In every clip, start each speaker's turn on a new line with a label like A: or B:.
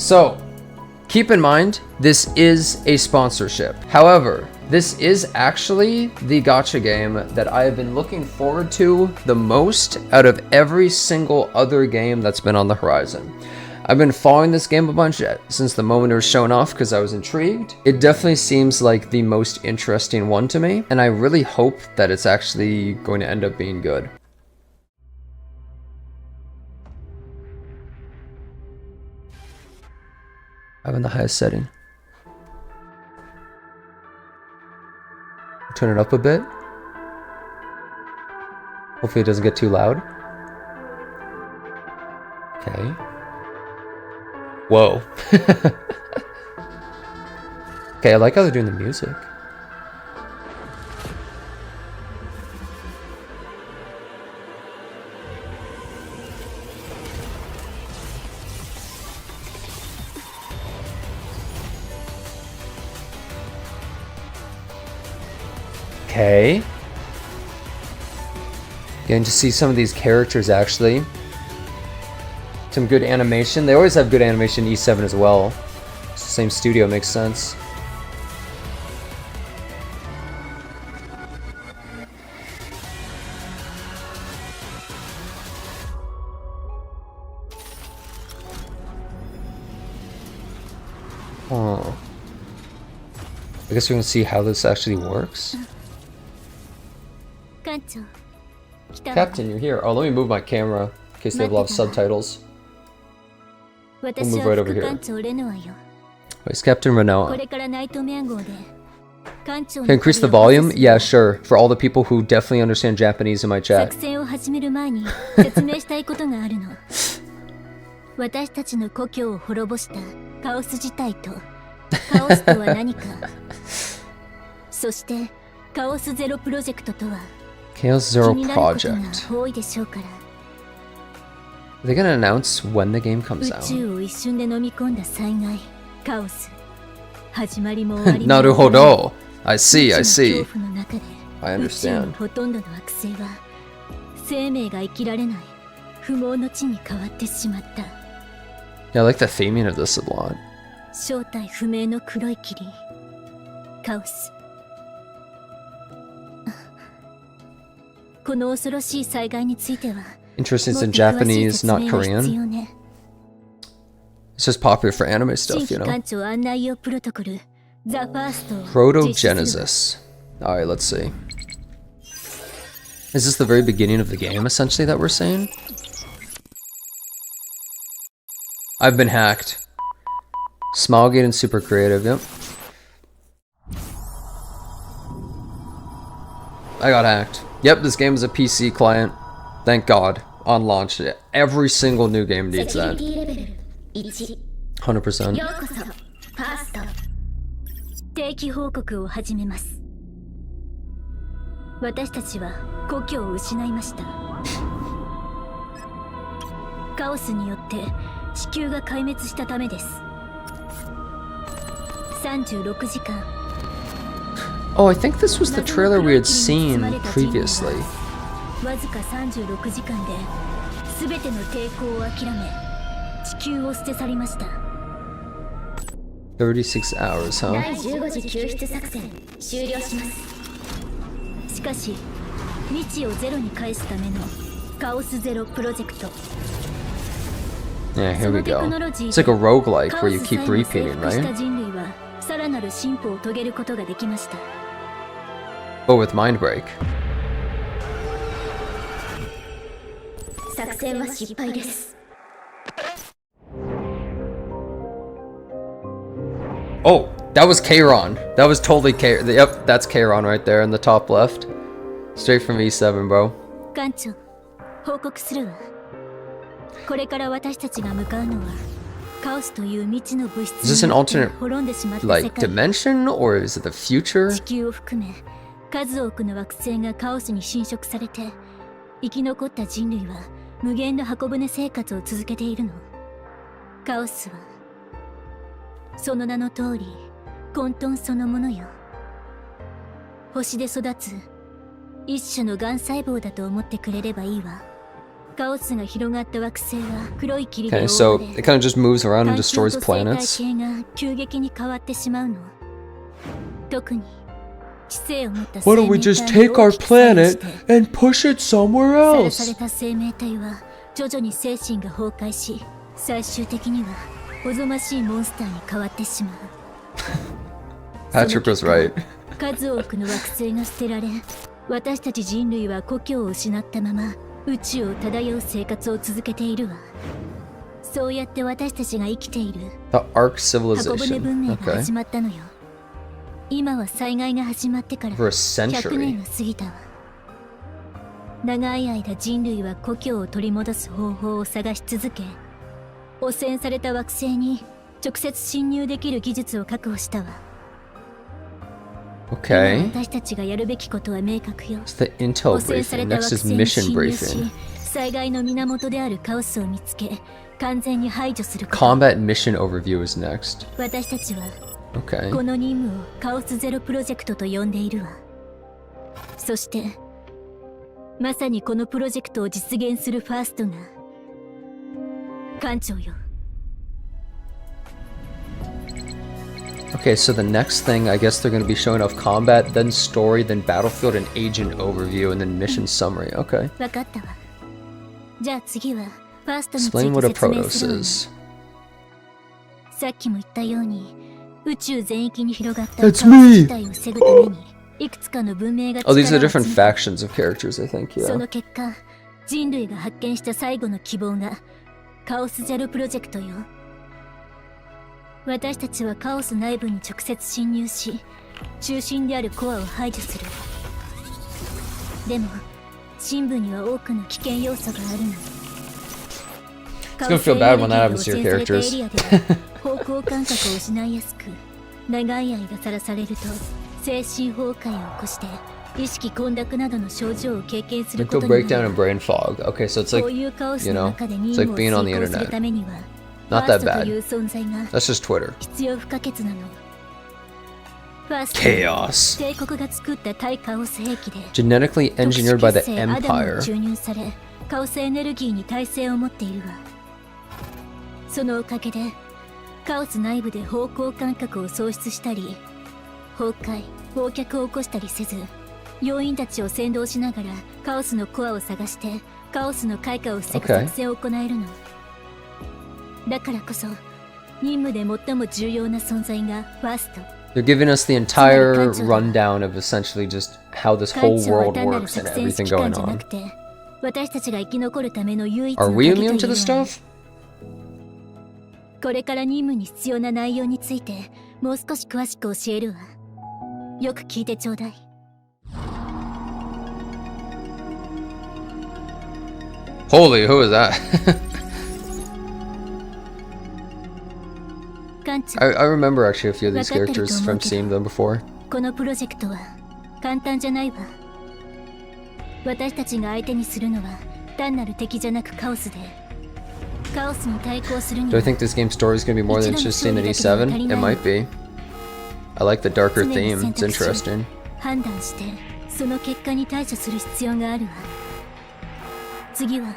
A: So, keep in mind, this is a sponsorship. However, this is actually the gacha game that I have been looking forward to the most out of every single other game that's been on the horizon. I've been following this game a bunch since the moment it was shown off because I was intrigued. It definitely seems like the most interesting one to me, and I really hope that it's actually going to end up being good. I'm in the highest setting. Turn it up a bit. Hopefully it doesn't get too loud. Okay. Whoa. Okay, I like how they're doing the music. Okay. Getting to see some of these characters actually. Some good animation. They always have good animation in E7 as well. It's the same studio, makes sense. Oh. I guess we're gonna see how this actually works. Captain, you're here. Oh, let me move my camera in case they have a lot of subtitles. We'll move right over here. Where's Captain Renault? Can I increase the volume? Yeah, sure. For all the people who definitely understand Japanese in my chat. Chaos Zero Project. Are they gonna announce when the game comes out? Naruhodo. I see. I understand. Yeah, I like the theming of this a lot. Interesting, it's in Japanese, not Korean. It's just popular for anime stuff, you know? Proto-Genesis. Alright, let's see. Is this the very beginning of the game, essentially, that we're saying? I've been hacked. Smilegate and super creative, yep. I got hacked. Yep, this game is a PC client. Thank God. On launch. Every single new game needs that. 100%. 定期報告を始めます。私たちは故郷を失いました。カオスによって地球が壊滅したためです。36時間。Oh, I think this was the trailer we had seen previously. わずか36時間で全ての抵抗を諦め地球を捨て去りました。36 hours, huh? 第15次救出作戦終了します。しかし未知をゼロに返すためのカオスゼロプロジェクト。Yeah, here we go. It's like a roguelike where you keep repeating, right? 人類はさらなる進歩を遂げることができました。Oh, with Mind Break. 作戦は失敗です。Oh, that was Kairon. That was totally K. Yep, that's Kairon right there in the top left. Straight from E7, bro. 艦長、報告するわ。これから私たちが向かうのはカオスという未知の物質。Is this an alternate, like, dimension, or is it the future? 地球を含め数多くの惑星がカオスに侵食されて生き残った人類は無限の箱舟生活を続けているの。カオスはその名の通り混沌そのものよ。星で育つ一種のがん細胞だと思ってくれればいいわ。Okay, so it kind of just moves around and destroys planets. Why don't we just take our planet and push it somewhere else? Patrick was right.
B: 数多くの惑星が捨てられ、私たち人類は故郷を失ったまま宇宙を漂う生活を続けているわ。そうやって私たちが生きている
A: The Ark
B: 箱舟
A: civilization.
B: 文明が
A: Okay.
B: 始まったのよ。今は災害が始まってから
A: For a
B: 100
A: century.
B: 年が過ぎたわ。長い間人類は故郷を取り戻す方法を探し続け、汚染された惑星に直接侵入できる技術を確保したわ。
A: Okay.
B: 私たちがやるべきことは明確よ。
A: It's the intel
B: 汚染され
A: briefing.
B: た
A: Next
B: 惑
A: is
B: 星に
A: mission
B: 侵入し
A: briefing.
B: 災害の源であるカオスを見つけ、完全に排除すること。
A: Combat mission overview is next.
B: 私たちは
A: Okay.
B: この任務をカオスゼロプロジェクトと呼んでいるわ。そしてまさにこのプロジェクトを実現するファーストが艦長よ。
A: Okay, so the next thing, I guess they're going to be showing off combat, then story, then battlefield and agent overview, and then mission summary. Okay.
B: わかったわ。じゃあ次はファーストについ
A: Explain what a
B: て説明
A: Protoss
B: するわね。
A: is.
B: さっきも言ったように宇宙全域に広がったカ
A: That's
B: オス
A: me!
B: 事態を防ぐためにいくつかの文明が
A: Oh, these
B: 力
A: are
B: を集
A: different
B: めた。
A: factions of characters, I think,
B: そ
A: yeah.
B: の結果人類が発見した最後の希望がカオスジャルプロジェクトよ。私たちはカオス内部に直接侵入し中心であるコアを排除する。でも深部には多くの危険要素があるの。
A: It's gonna feel bad when that happens to your characters.
B: 方向感覚を失いやすく、長い間さらされると精神崩壊を起こして意識混濁などの症状を経験するこ
A: Mental
B: とにな
A: breakdown
B: る。
A: and brain fog. Okay, so it's
B: こ
A: like,
B: ういうカオス
A: you
B: の
A: know,
B: 中で
A: it's
B: 任
A: like
B: 務を
A: being on the
B: 遂行する
A: internet.
B: ためには
A: Not
B: ファー
A: that
B: ストと
A: bad.
B: いう存在が
A: That's just Twitter.
B: 必要不可欠なの。ファースト
A: Chaos.
B: 帝国が作った対カオス兵器で
A: Genetically
B: 特殊
A: engineered by
B: 結
A: the
B: 成アダム
A: Empire.
B: を注入されカオスエネルギーに耐性を持っているわ。そのおかげでカオス内部で方向感覚を喪失したり崩壊忘却を起こしたりせず、要員たちを先導しながらカオスのコアを探してカオスの開花を防ぐ
A: Okay.
B: 作戦を行えるの。だからこそ任務で最も重要な存在がファースト。
A: They're giving us the entire rundown of essentially just how this
B: 艦
A: whole
B: 長は
A: world
B: 単なる
A: works and
B: 作戦指
A: everything
B: 揮官
A: going
B: じゃな
A: on.
B: くて私たちが生き残るための唯一の
A: Are
B: 鍵
A: we
B: という
A: immune to
B: わ
A: the
B: ね。
A: stuff?
B: これから任務に必要な内容についてもう少し詳しく教えるわ。よく聞いてちょうだい。
A: Holy, who is that?
B: 艦長、
A: I remember actually a few of these characters from seeing them before.
B: このプロジェクトは簡単じゃないわ。私たちが相手にするのは単なる敵じゃなくカオスで、カオスに対抗するに
A: Do
B: は
A: I think this game's story is going to be more than interesting than E7? It might be. I like the darker theme. It's interesting.
B: 判断してその結果に対処する必要があるわ。次は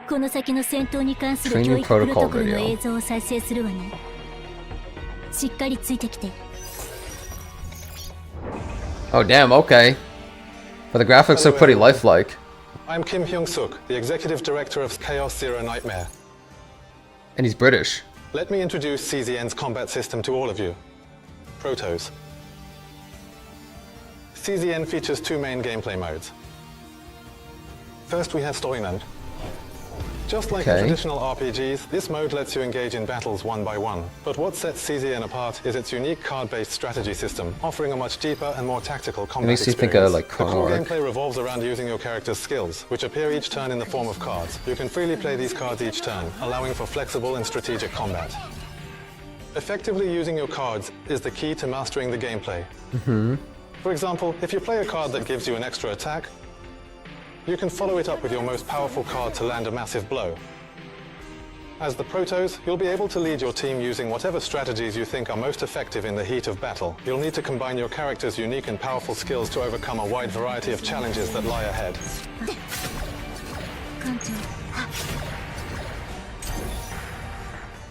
B: この先の戦闘に関する教育プロトコルの映像を再生するわね。しっかりついてきて。
A: Oh damn, okay. But the graphics look pretty lifelike.
C: I'm Kim Hyung-suk, the Executive Director of Chaos Zero Nightmare.
A: And he's British.
C: Let me introduce CZN's combat system to all of you. Protoss. CZN features two main gameplay modes. First, we have Story Mode. Just like in traditional RPGs, this mode lets you engage in battles one by one. But what sets CZN apart is its unique card-based strategy system, offering a much deeper and more tactical combat
A: makes you
C: experience.
A: think of, like,
C: the
A: Chrono
C: core
A: Arc.
C: gameplay revolves around using your character's skills, which appear each turn in the form of cards. You can freely play these cards each turn, allowing for flexible and strategic combat. Effectively using your cards is the key to mastering the gameplay. For example, if you play a card that gives you an extra attack, you can follow it up with your most powerful card to land a massive blow. As the Protoss, you'll be able to lead your team using whatever strategies you think are most effective in the heat of battle. You'll need to combine your character's unique and powerful skills to overcome a wide variety of challenges that lie ahead.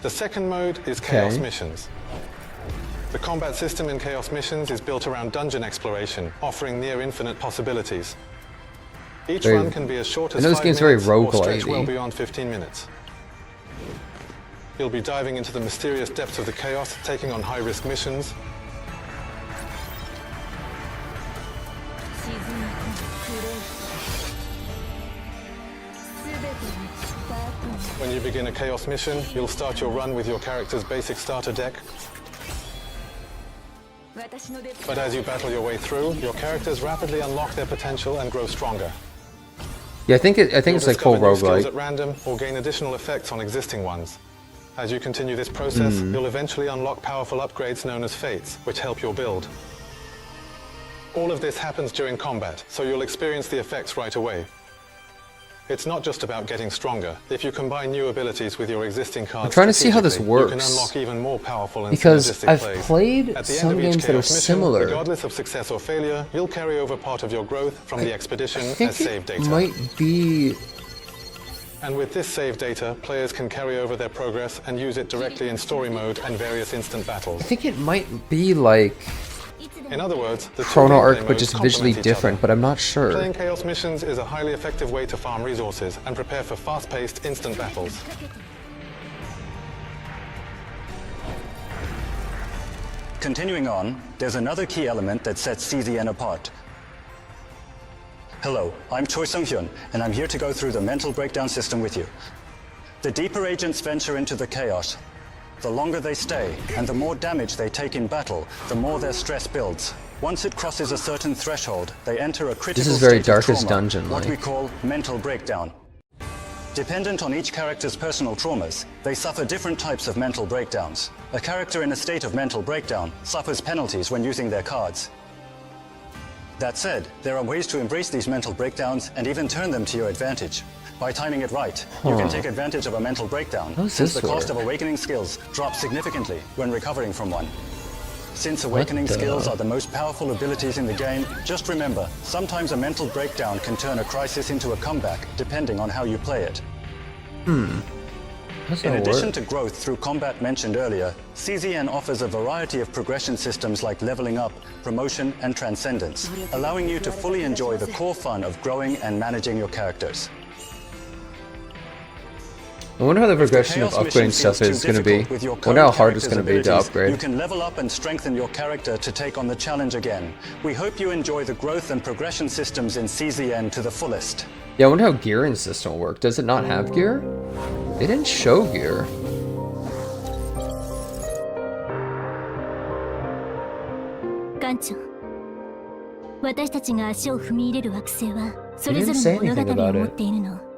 C: The second mode is Chaos Missions. The combat system in Chaos Missions is built around dungeon exploration, offering near infinite possibilities. Each run can be as short as 5 minutes or stretch well beyond 15 minutes. You'll be diving into the mysterious depths of the chaos, taking on high-risk missions. When you begin a Chaos mission, you'll start your run with your character's basic starter deck. But as you battle your way through, your characters rapidly unlock their potential and grow stronger.
A: Yeah, I think it's like full roguelike.
C: At random or gain additional effects on existing ones. As you continue this process, you'll eventually unlock powerful upgrades known as fates, which help your build. All of this happens during combat, so you'll experience the effects right away. It's not just about getting stronger. If you combine new abilities with your existing cards,
A: I'm trying to see how this works.
C: You can unlock even more powerful and
A: because I've
C: plays.
A: played some games that are similar.
C: Regardless of success or failure, you'll carry over part of your growth from the expedition as save data.
A: Might be.
C: And with this save data, players can carry over their progress and use it directly in story mode and various instant battles.
A: I think it might be like
C: in other words, the
A: Chrono Arc, but just visually different, but I'm not sure.
C: Playing Chaos Missions is a highly effective way to farm resources and prepare for fast-paced, instant battles.
D: Continuing on, there's another key element that sets CZN apart. Hello, I'm Choi Sung-hyun, and I'm here to go through the mental breakdown system with you. The deeper agents venture into the chaos, the longer they stay, and the more damage they take in battle, the more their stress builds. Once it crosses a certain threshold, they enter a critical
A: This is very
D: state of
A: Darkest
D: trauma,
A: Dungeon,
D: what we call mental breakdown. Dependent on each character's personal traumas, they suffer different types of mental breakdowns. A character in a state of mental breakdown suffers penalties when using their cards. That said, there are ways to embrace these mental breakdowns and even turn them to your advantage. By timing it right, you can take advantage of a mental breakdown, since the cost of awakening skills drops significantly when recovering from one. Since awakening skills are the most powerful abilities in the game, just remember, sometimes a mental breakdown can turn a crisis into a comeback, depending on how you play it. In addition to growth through combat mentioned earlier, CZN offers a variety of progression systems like leveling up, promotion, and transcendence, allowing you to fully enjoy the core fun of growing and managing your characters.
A: I wonder how the progression of upgrading stuff is going to be. I wonder how hard it's going to be to upgrade.
D: You can level up and strengthen your character to take on the challenge again. We hope you enjoy the growth and progression systems in CZN to the fullest.
A: Yeah, I wonder how gearing system will work. Does it not have gear? They didn't show gear.
B: Gancho. 私たちが足を踏み入れる惑星はそれぞれの物語を持っているの。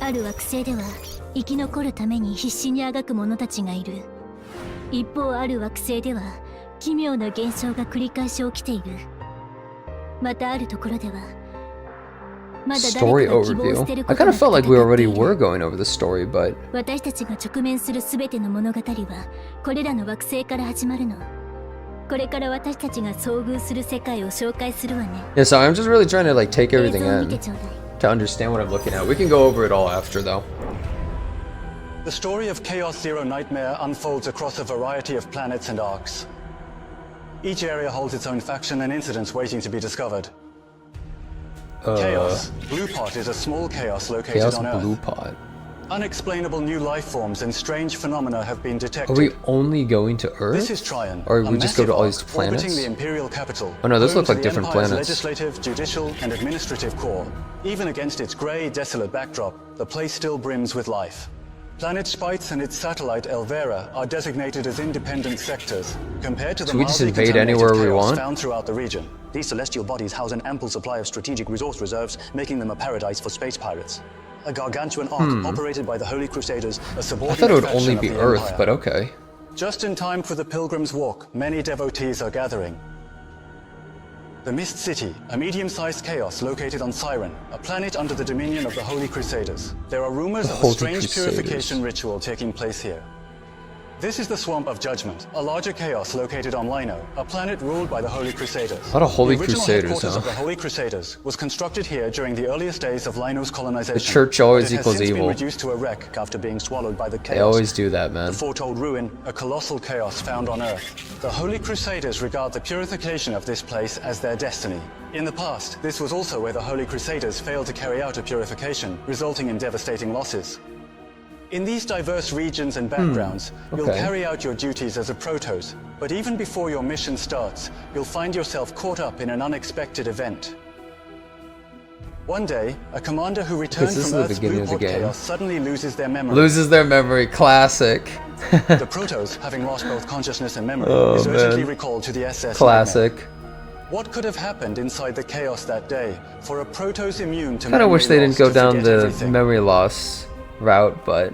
B: ある惑星では生き残るために必死にあがく者たちがいる。一方ある惑星では奇妙な現象が繰り返し起きている。またあるところでは
A: Story overview. I kind of felt like we already were going over the story, but
B: 私たちが直面するすべての物語はこれらの惑星から始まるの。これから私たちが遭遇する世界を紹介するわね。
A: Yeah, so I'm just really trying to like take everything in to understand what I'm looking at. We can go over it all after though.
D: The story of Chaos Zero Nightmare unfolds across a variety of planets and arcs. Each area holds its own faction and incidents waiting to be discovered. Chaos. Blue Pot is a small chaos located on Earth.
A: Blue Pot.
D: Unexplainable new life forms and strange phenomena have been detected.
A: Are we only going to Earth?
D: This is Tryon,
A: or we just go to all these planets?
D: Orbiting the Imperial capital.
A: Oh no, those look like different planets.
D: Legislative, judicial, and administrative core. Even against its grey, desolate backdrop, the place still brims with life. Planet Spites and its satellite Elvera are designated as independent sectors, compared to the
A: we just invade anywhere we want?
D: Found throughout the region. These celestial bodies house an ample supply of strategic resource reserves, making them a paradise for space pirates. A gargantuan ark operated by the Holy Crusaders, a subordinate
A: I thought it would
D: faction
A: only
D: of
A: be
D: the
A: Earth,
D: Empire.
A: but okay.
D: Just in time for the Pilgrim's Walk, many devotees are gathering. The Mist City, a medium-sized chaos located on Siren, a planet under the dominion of the Holy Crusaders. There are rumors of a strange purification ritual taking place here. This is the Swamp of Judgment, a larger chaos located on Lino, a planet ruled by the Holy Crusaders.
A: A lot of Holy
D: the original
A: Crusaders,
D: headquarters
A: huh?
D: of the Holy Crusaders was constructed here during the earliest days of Lino's colonization.
A: The church always
D: but it
A: equals
D: has since
A: evil.
D: been reduced to a wreck after being swallowed by the chaos.
A: They always do that, man.
D: The foretold ruin, a colossal chaos found on Earth. The Holy Crusaders regard the purification of this place as their destiny. In the past, this was also where the Holy Crusaders failed to carry out a purification, resulting in devastating losses. In these diverse regions and backgrounds, you'll carry out your duties as a Protoss, but even before your mission starts, you'll find yourself caught up in an unexpected event. One day, a commander who returned from Earth's Blueport chaos suddenly loses their memory.
A: Loses their memory, classic.
D: The Protoss, having lost both consciousness and memory, is urgently recalled to the SS.
A: Classic.
D: Nightmare. What could have happened inside the chaos that day for a Protoss immune to
A: Kinda wish they didn't go down the
D: everything?
A: memory loss route, but...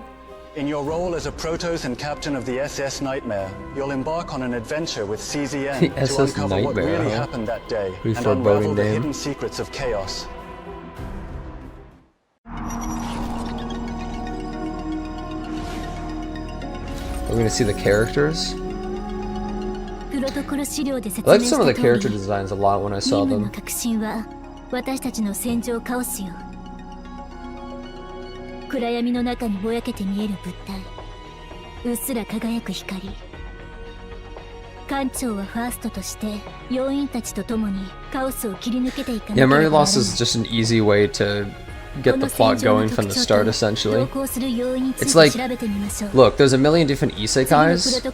D: In your role as a Protoss and captain of the SS Nightmare, you'll embark on an adventure with CZN
A: The
D: to
A: SS
D: uncover what
A: Nightmare,
D: really
A: huh?
D: happened that day
A: Pretty
D: and
A: foreboding
D: unravel the
A: name.
D: hidden secrets of chaos.
A: We're gonna see the characters.
B: プロトコル資料で説
A: I
B: 明
A: liked
B: し
A: some of
B: た
A: the
B: 通
A: character
B: り、
A: designs a lot when I
B: 任
A: saw
B: 務の
A: them.
B: 核心は私たちの戦場カオスよ。暗闇の中にぼやけて見える物体、うっすら輝く光。艦長はファーストとして要員たちと共にカオスを切り抜けていかなけ
A: Yeah,
B: れば
A: memory
B: ならない。
A: loss is just an easy way to get the plot going from the start, essentially. It's like, look, there's a million different isekais,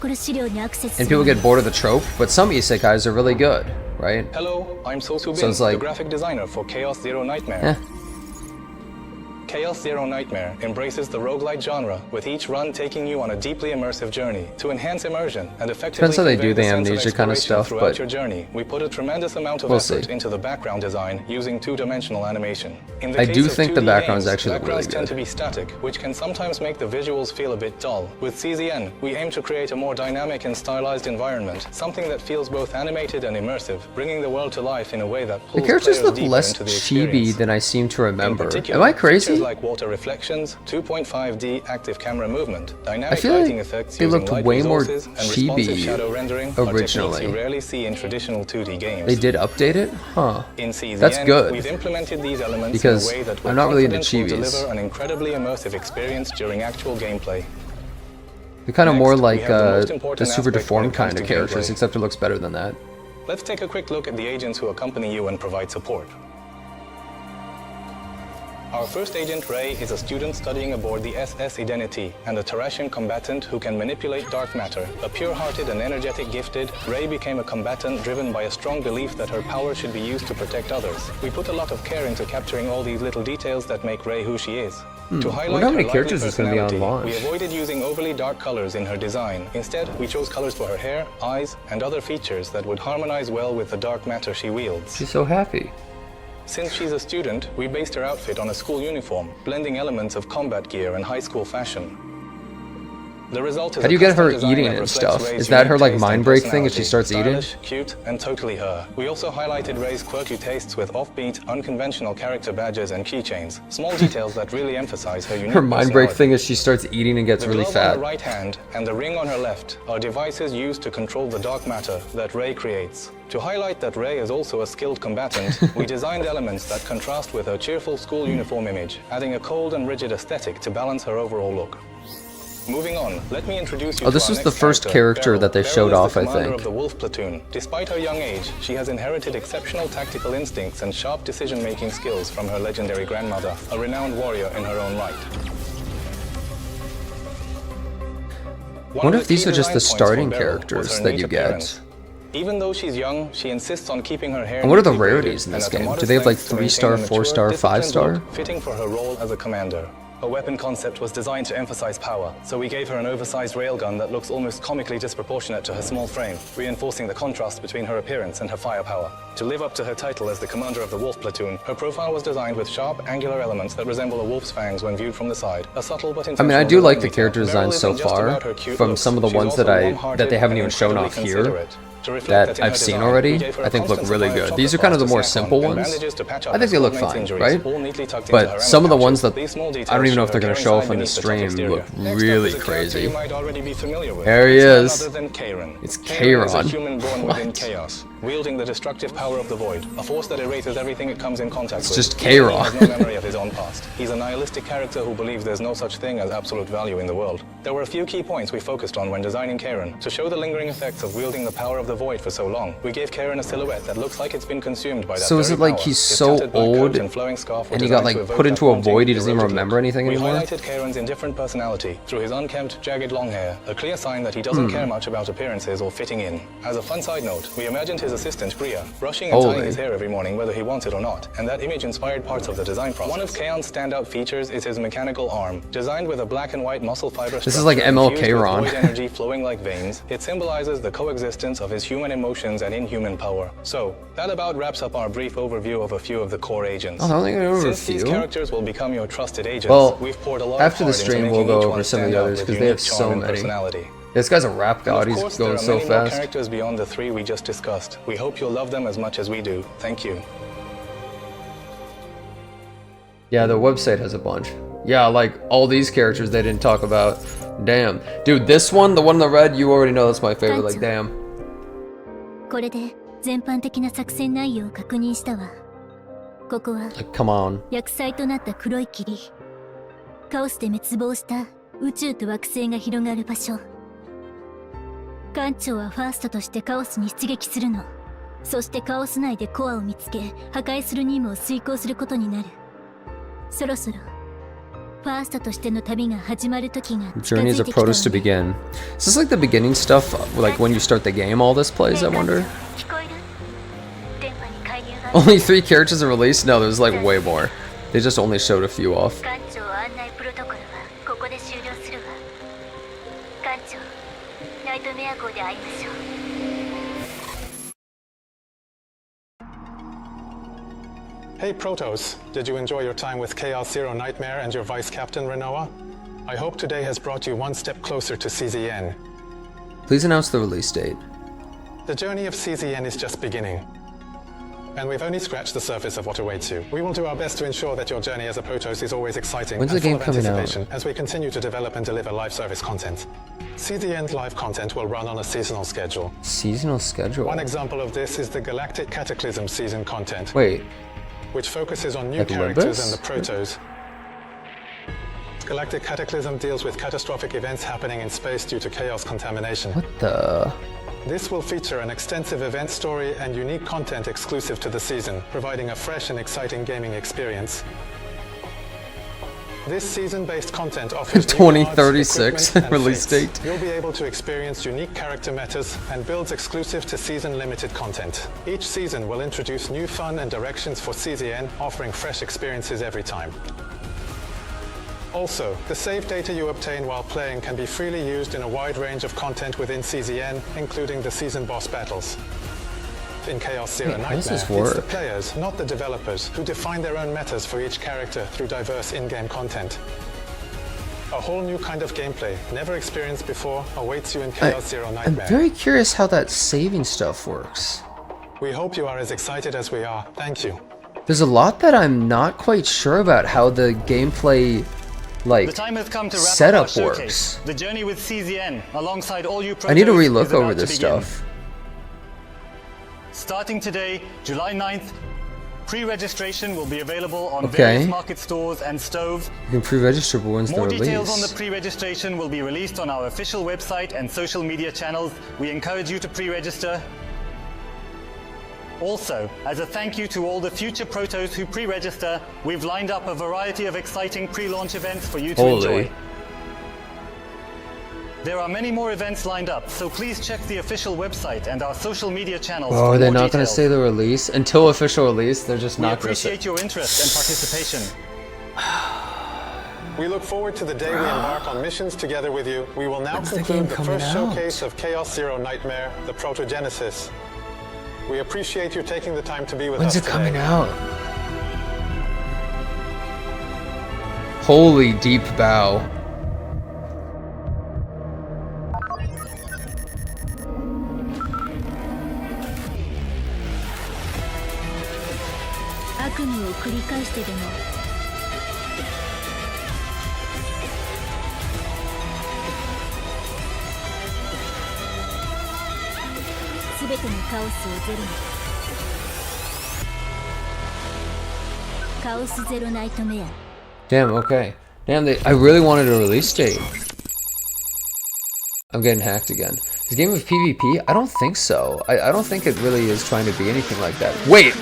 A: and people get bored of the trope, but some isekais are really good, right?
C: Hello, I'm Sosu Bin,
A: So it's like-
C: the graphic designer for Chaos Zero Nightmare.
A: Eh.
C: Chaos Zero Nightmare embraces the roguelite genre, with each run taking you on a deeply immersive journey. To enhance immersion and effectively
A: Depends how they
C: convey
A: do the
C: sense of
A: amnesia kind of
C: exploration
A: stuff,
C: throughout
A: but
C: your journey, we put a tremendous amount of
A: we'll
C: effort
A: see.
C: into the background design using two-dimensional animation. In the
A: I
C: case
A: do
C: of
A: think the
C: 2D
A: backgrounds
C: games,
A: actually look really
C: backgrounds tend
A: good.
C: to be static, which can sometimes make the visuals feel a bit dull. With CZN, we aim to create a more dynamic and stylized environment, something that feels both animated and immersive, bringing the world to life in a way that
A: The
C: pulls
A: characters
C: players
A: look
C: deeper
A: less
C: into the
A: chibi
C: experience.
A: than I seem to
C: In
A: remember.
C: particular,
A: Am I crazy?
C: features like water reflections, 2.5D active camera movement, dynamic
A: feel
C: lighting
A: like
C: effects
A: they
C: using
A: looked
C: light
A: way more
C: resources and responsive
A: chibi
C: shadow rendering are techniques
A: originally.
C: you rarely see in traditional 2D games.
A: They did update it? Huh.
C: In CZN,
A: That's good.
C: we've implemented these elements
A: Because
C: in a way that we're
A: I'm not really into
C: confident will
A: chibis.
C: deliver an incredibly immersive experience during actual gameplay.
A: They're kind of
C: Next,
A: more
C: we
A: like
C: have the most
A: the
C: important
A: super
C: aspect when
A: deformed
C: it comes
A: kind of
C: to
A: characters,
C: gameplay.
A: except it looks better than that.
C: Let's take a quick look at the agents who accompany you and provide support. Our first agent, Ray, is a student studying aboard the SS Identity and a Terrasian combatant who can manipulate dark matter. A pure-hearted and energetic gifted, Ray became a combatant driven by a strong belief that her power should be used to protect others. We put a lot of care into capturing all these little details that make Ray who she is. To highlight
A: how many
C: her lively
A: characters is gonna be on
C: personality,
A: launch?
C: we avoided using overly dark colors in her design. Instead, we chose colors for her hair, eyes, and other features that would harmonize well with the dark matter she wields.
A: She's so happy.
C: Since she's a student, we based her outfit on a school uniform, blending elements of combat gear and high school fashion. The result is
A: How do you
C: a
A: get her
C: custom design
A: eating
C: that
A: and
C: reflects
A: stuff?
C: Ray's
A: Is that her,
C: unique
A: like,
C: taste
A: mind
C: and
A: break thing if she
C: personality.
A: starts eating?
C: Stylish, cute, and totally her. We also highlighted Ray's quirky tastes with offbeat, unconventional character badges and keychains. Small details that really emphasize her unique
A: Her mind break
C: personality.
A: thing is she starts eating and gets
C: The
A: really
C: glove on
A: fat.
C: her right hand and the ring on her left are devices used to control the dark matter that Ray creates. To highlight that Ray is also a skilled combatant, we designed elements that contrast with her cheerful school uniform image, adding a cold and rigid aesthetic to balance her overall look. Moving on, let me introduce you
A: Oh,
C: to
A: this
C: our
A: was
C: next
A: the first character
C: Beryl.
A: that they
C: Beryl
A: showed
C: is
A: off,
C: the
A: I
C: commander
A: think.
C: of the Wolf Platoon. Despite her young age, she has inherited exceptional tactical instincts and sharp decision-making skills from her legendary grandmother, a renowned warrior in her own right.
A: I wonder if these are just the
C: One of key
A: starting
C: design points for Beryl was
A: characters
C: her
A: that
C: neat
A: you
C: appearance.
A: get.
C: Even though she's young, she insists on keeping her hair.
A: And what are the
C: neatly braided
A: rarities in this
C: and at a
A: game?
C: modest
A: Do they have, like,
C: length to
A: 3-star,
C: maintain a mature,
A: 4-star,
C: disciplined
A: 5-star?
C: look fitting for her role as a commander. Her weapon concept was designed to emphasize power, so we gave her an oversized railgun that looks almost comically disproportionate to her small frame, reinforcing the contrast between her appearance and her firepower. To live up to her title as the commander of the Wolf Platoon, her profile was designed with sharp, angular elements that resemble a wolf's fangs when viewed from the side. A subtle but
A: I
C: intentional
A: mean, I do
C: design
A: like the
C: detail.
A: character
C: Beryl
A: design so
C: isn't just
A: far,
C: about her cute
A: from
C: looks,
A: some of the
C: she's
A: ones
C: also
A: that
C: warm-hearted
A: they haven't
C: and
A: even shown off
C: incredibly
A: here.
C: considerate.
A: that I've seen already, I think look really good. These are kind of the more simple ones. I think they look fine, right? But some of the ones that I don't even know if they're going to show off on the stream look really crazy. There he is. It's Kairon. What?
C: Wielding the destructive power of the void, a force that erases everything it comes in contact with.
A: It's just Kairon.
C: He has no memory of his own past. He's a nihilistic character who believes there's no such thing as absolute value in the world. There were a few key points we focused on when designing Kairon. To show the lingering effects of wielding the power of the void for so long, we gave Kairon a silhouette that looks like it's been consumed by that.
A: So is it like he's so old and he got like put into a void, he doesn't even remember anything anymore?
C: We highlighted Kairon's indifferent personality through his unkempt, jagged long hair, a clear sign that he doesn't care much about appearances or fitting in. As a fun side note, we imagined his assistant Bria brushing and tying his hair every morning whether he wants it or not, and that image inspired parts of the design process. One of Kaon's standout features is his mechanical arm. Designed with a black and white muscle fiber
A: this is like ML Kairon.
C: Void energy flowing like veins, it symbolizes the coexistence of his human emotions and inhuman power. So, that about wraps up our brief overview of a few of the core agents.
A: Oh, I think I know a
C: Since these
A: few.
C: characters will become your trusted agents,
A: Well,
C: we've poured a lot
A: after
C: of
A: the
C: heart
A: stream
C: into
A: we'll
C: making
A: go
C: each
A: over
C: one
A: some of
C: stand
A: the
C: out
A: others
C: with
A: because they have
C: unique
A: so
C: charm and
A: many.
C: personality.
A: This guy's a rap god,
C: Of
A: he's
C: course,
A: going
C: there are
A: so
C: many more
A: fast.
C: characters beyond the three we just discussed. We hope you'll love them as much as we do. Thank you.
A: Yeah, the website has a bunch. Yeah, like all these characters they didn't talk about. Damn. Dude, this one, the one in the red, you already know that's my favorite. Like, damn.
B: これで全般的な作戦内容を確認したわ。ここは
A: Like, come on.
B: 厄災となった黒い霧。カオスで滅亡した宇宙と惑星が広がる場所。艦長はファーストとしてカオスに出撃するの。そしてカオス内でコアを見つけ、破壊する任務を遂行することになる。そろそろファーストとしての旅が始まる時が近づ
A: Journey
B: い
A: as a
B: てきたわね。
A: Protoss to begin. Is this like the beginning stuff, like when you start the game, all this plays, I wonder?
B: 聞こえる？電波に介入が
A: Only 3 characters are released? No, there's like way more. They just only showed a few off.
B: 艦長案内プロトコルはここで終了するわ。艦長、ナイトメア号で会いましょう。
C: Hey Protoss, did you enjoy your time with Chaos Zero Nightmare and your Vice Captain Renoa? I hope today has brought you one step closer to CZN.
A: Please announce the release date.
C: The journey of CZN is just beginning, and we've only scratched the surface of what awaits you. We will do our best to ensure that your journey as a Protoss is always exciting
A: When's
C: and
A: the game
C: full of
A: coming out?
C: anticipation as we continue to develop and deliver live service content. CZN's live content will run on a seasonal schedule.
A: Seasonal schedule?
C: One example of this is the Galactic Cataclysm season content,
A: Wait,
C: which focuses on new
A: Like
C: characters and
A: Olympus?
C: the Protoss. Galactic Cataclysm deals with catastrophic events happening in space due to chaos contamination.
A: what the?
C: This will feature an extensive event story and unique content exclusive to the season, providing a fresh and exciting gaming experience. This season-based content offers new mods,
A: 2036
C: equipment, and
A: release
C: feats.
A: date.
C: You'll be able to experience unique character metas and builds exclusive to season-limited content. Each season will introduce new fun and directions for CZN, offering fresh experiences every time. Also, the save data you obtain while playing can be freely used in a wide range of content within CZN, including the season boss battles. In Chaos Zero
A: Wait, how does
C: Nightmare,
A: this
C: it's the
A: work?
C: players, not the developers, who define their own metas for each character through diverse in-game content. A whole new kind of gameplay, never experienced before, awaits you in Chaos Zero
A: I'm
C: Nightmare.
A: very curious how that saving stuff works.
C: We hope you are as excited as we are. Thank you.
A: There's a lot that I'm not quite sure about how the gameplay,
D: The
A: like,
D: time has come to wrap
A: setup
D: up our showcase.
A: works.
D: The journey with CZN, alongside all you Protoss,
A: I need to
D: is
A: relook
D: about
A: over
D: to
A: this
D: begin.
A: stuff.
D: Starting today, July 9th, pre-registration will be available on
A: Okay.
D: various market stores and stores.
A: You can pre-register, but when's the
D: More details on the
A: release?
D: pre-registration will be released on our official website and social media channels. We encourage you to pre-register. Also, as a thank you to all the future Protoss who pre-register, we've lined up a variety of exciting pre-launch events for you to enjoy. There are many more events lined up, so please check the official website and our social media channels
A: Oh,
D: for
A: they're
D: more
A: not going to
D: details.
A: say the release? Until official release, they're just
D: We
A: not going to say.
D: appreciate your interest and participation.
C: We look forward to the day we embark on missions together with you. We will now
A: When's the
C: conclude
A: game
C: the
A: coming
C: first
A: out?
C: showcase of Chaos Zero Nightmare, the Protogenesis. We appreciate you taking the time to be with
A: When's
C: us
A: it coming
C: today.
A: out? Holy deep bow.
B: 悪夢を繰り返してでも全てのカオスをゼロにカオスゼロナイトメア
A: Damn, okay. Damn, I really wanted a release date. I'm getting hacked again. This game of PvP? I don't think so. I don't think it really is trying to be anything like that. Wait!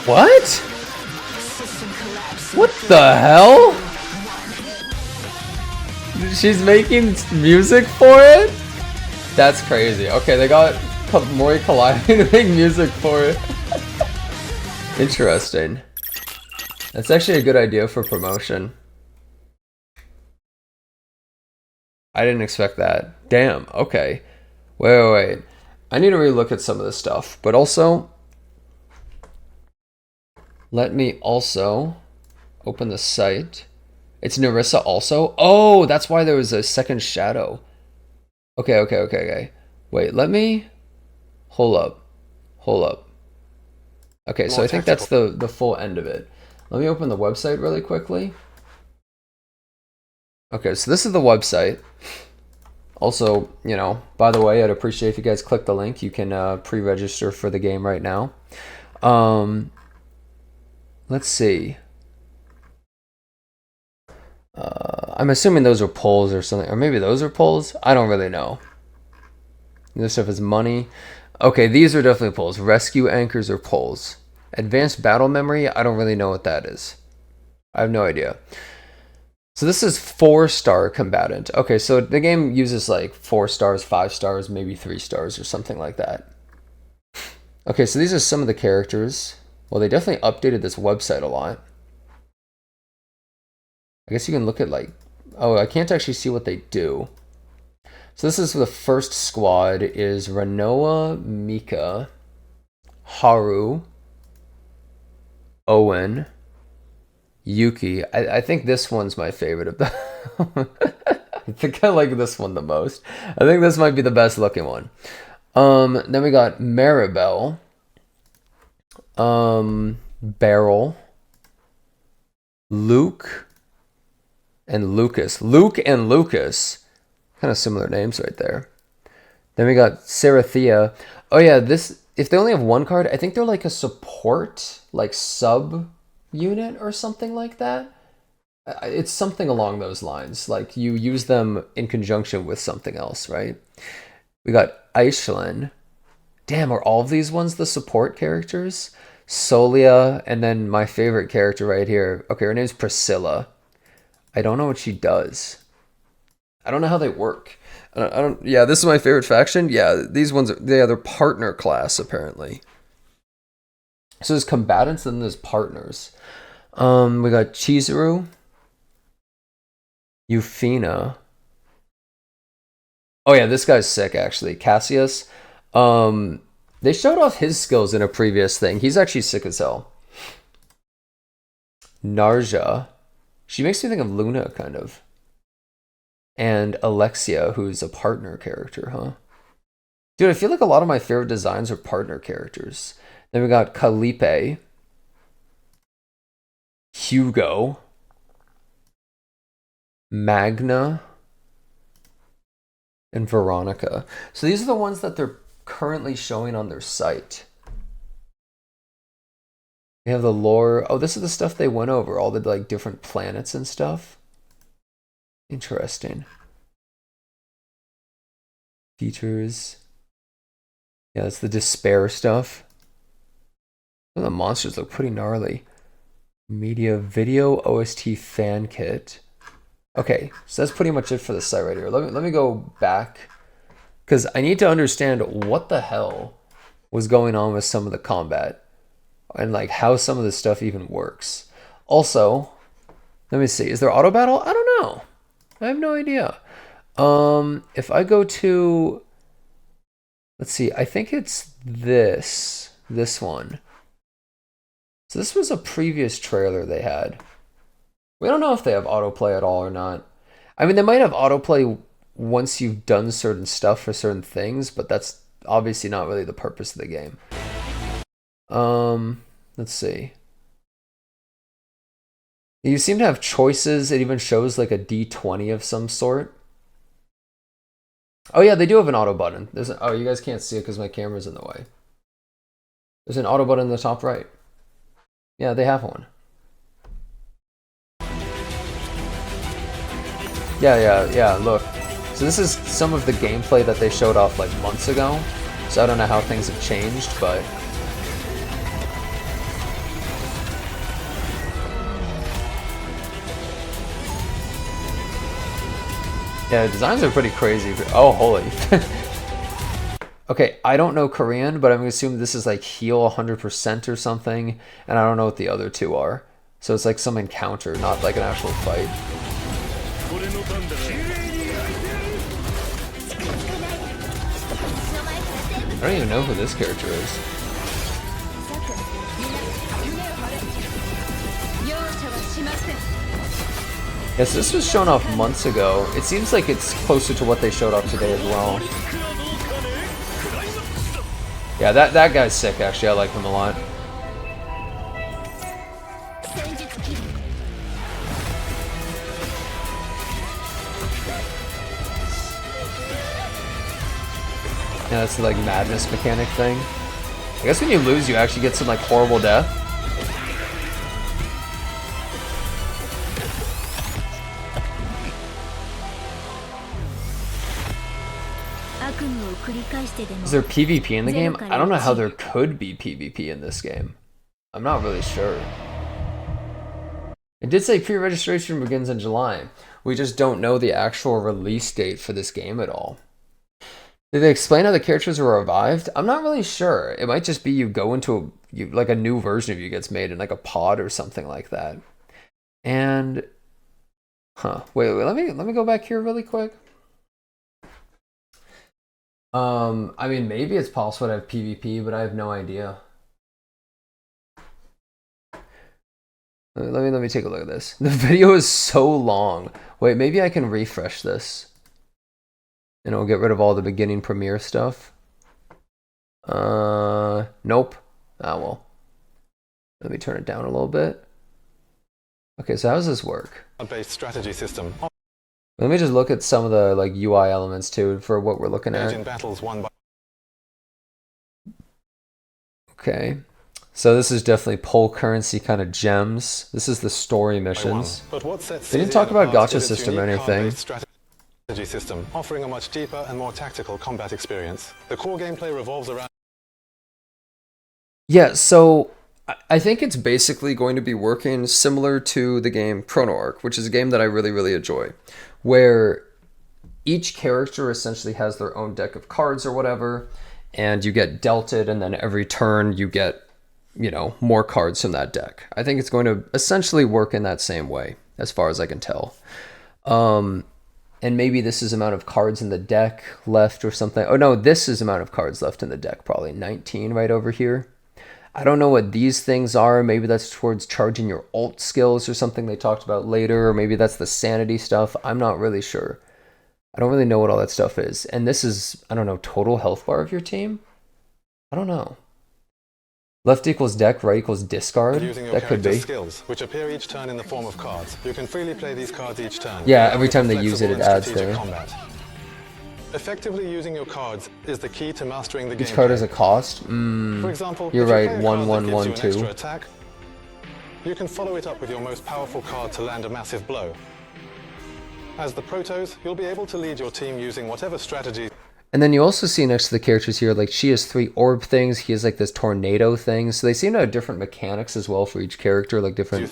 A: What? What the hell? She's making music for it? That's crazy. Okay, they got Mori Kalai to make music for it. Interesting. That's actually a good idea for promotion. I didn't expect that. Damn, okay. Wait. I need to relook at some of this stuff. But also, let me also open the site. It's Narissa also? Oh, that's why there was a second shadow. Okay. Wait, let me... Hold up. Okay, so I think that's the full end of it. Let me open the website really quickly. Okay, so this is the website. Also, you know, by the way, I'd appreciate if you guys click the link. You can pre-register for the game right now. Let's see. I'm assuming those are polls or something. Or maybe those are polls? I don't really know. This stuff is money. Okay, these are definitely polls. Rescue anchors or polls. Advanced battle memory, I don't really know what that is. I have no idea. So this is 4-star combatant. Okay, so the game uses like 4 stars, 5 stars, maybe 3 stars or something like that. Okay, so these are some of the characters. Well, they definitely updated this website a lot. I guess you can look at like... Oh, I can't actually see what they do. So this is the first squad is Renoa, Mika, Haru, Owen, Yuki. I think this one's my favorite of them. I think I like this one the most. I think this might be the best looking one. Then we got Maribel, Beryl, Luke, and Lucas. Luke and Lucas. Kind of similar names right there. Then we got Serathea. Oh yeah, this, if they only have one card, I think they're like a support, like sub unit or something like that. It's something along those lines. Like you use them in conjunction with something else, right? We got Aishlin. Damn, are all of these ones the support characters? Solia, and then my favorite character right here. Okay, her name's Priscilla. I don't know what she does. I don't know how they work. I don't. Yeah, this is my favorite faction. Yeah, these ones are. Yeah, they're partner class apparently. So there's combatants and there's partners. We got Chizuru, Euphina. Oh yeah, this guy's sick actually. Cassius. They showed off his skills in a previous thing. He's actually sick as hell. Narja. She makes me think of Luna kind of. And Alexia, who's a partner character, huh? Dude, I feel like a lot of my favorite designs are partner characters. Then we got Calipe, Hugo, Magna, and Veronica. So these are the ones that they're currently showing on their site. They have the lore. Oh, this is the stuff they went over. All the like different planets and stuff. Interesting. Features. Yeah, that's the despair stuff. The monsters look pretty gnarly. Media video OST fan kit. Okay, so that's pretty much it for the site right here. Let me go back because I need to understand what the hell was going on with some of the combat and like how some of this stuff even works. Also, let me see. Is there auto battle? I don't know. I have no idea. If I go to, let's see, I think it's this one. So this was a previous trailer they had. We don't know if they have autoplay at all or not. I mean, they might have autoplay once you've done certain stuff for certain things, but that's obviously not really the purpose of the game. Let's see. You seem to have choices. It even shows like a D20 of some sort. Oh yeah, they do have an auto button. Oh, you guys can't see it because my camera's in the way. There's an auto button in the top right. Yeah, they have one. Yeah, look. So this is some of the gameplay that they showed off like months ago. So I don't know how things have changed, but... yeah, the designs are pretty crazy. Oh, holy. Okay, I don't know Korean, but I'm going to assume this is like heal 100% or something. And I don't know what the other two are. So it's like some encounter, not like an actual fight. I don't even know who this character is. Yes, this was shown off months ago. It seems like it's closer to what they showed off today as well. Yeah, that guy's sick, actually. I like him a lot. Yeah, that's the like madness mechanic thing. I guess when you lose, you actually get some like horrible death. Is there PvP in the game? I don't know how there could be PvP in this game. I'm not really sure. It did say pre-registration begins in July. We just don't know the actual release date for this game at all. Did they explain how the characters were revived? I'm not really sure. It might just be you go into like a new version of you gets made in like a pod or something like that. And wait, let me go back here really quick. I mean, maybe it's possible to have PvP, but I have no idea. Let me take a look at this. The video is so long. Wait, maybe I can refresh this. And it'll get rid of all the beginning premiere stuff. Nope. Ah, well. Let me turn it down a little bit. Okay, so how does this work?
C: Based strategy system.
A: Let me just look at some of the like UI elements too for what we're looking at.
C: In battles won by...
A: Okay. So this is definitely pull currency kind of gems. This is the story missions.
C: But what sets
A: they didn't talk about gacha system or anything.
C: Strategy system, offering a much deeper and more tactical combat experience. The core gameplay revolves around...
A: Yeah, so I think it's basically going to be working similar to the game Chrono Arc, which is a game that I really, really enjoy, where each character essentially has their own deck of cards or whatever, and you get dealt it, and then every turn you get, you know, more cards from that deck. I think it's going to essentially work in that same way, as far as I can tell. And maybe this is amount of cards in the deck left or something. Oh no, this is amount of cards left in the deck, probably 19 right over here. I don't know what these things are. Maybe that's towards charging your ult skills or something they talked about later, or maybe that's the sanity stuff. I'm not really sure. I don't really know what all that stuff is. And this is, I don't know, total health bar of your team? I don't know. Left equals deck, right equals discard? That could be.
C: Skills, which appear each turn in the form of cards. You can freely play these cards each turn.
A: Yeah, every time they use it, it adds there.
C: Combat. Effectively using your cards is the key to mastering the game.
A: Each card has a cost?
C: For example,
A: you're right,
C: you
A: 1, 1, 1, 2.
C: Attack, you can follow it up with your most powerful card to land a massive blow. As the Protos, you'll be able to lead your team using whatever strategy.
A: And then you also see next to the characters here, like she has 3 orb things, he has like this tornado thing. So they seem to have different mechanics as well for each character, like different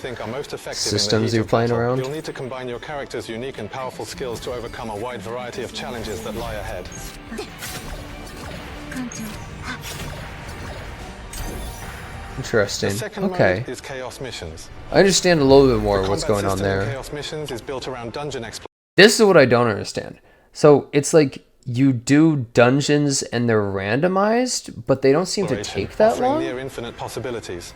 A: systems you're playing around.
C: You'll need to combine your character's unique and powerful skills to overcome a wide variety of challenges that lie ahead.
A: Interesting.
C: The second
A: okay.
C: mode is Chaos Missions.
A: I understand a little bit more what's going on there.
C: Chaos Missions is built around dungeon exploration.
A: This is what I don't understand. So it's like you do dungeons and they're randomized, but they don't seem to take that long.
C: Near infinite possibilities.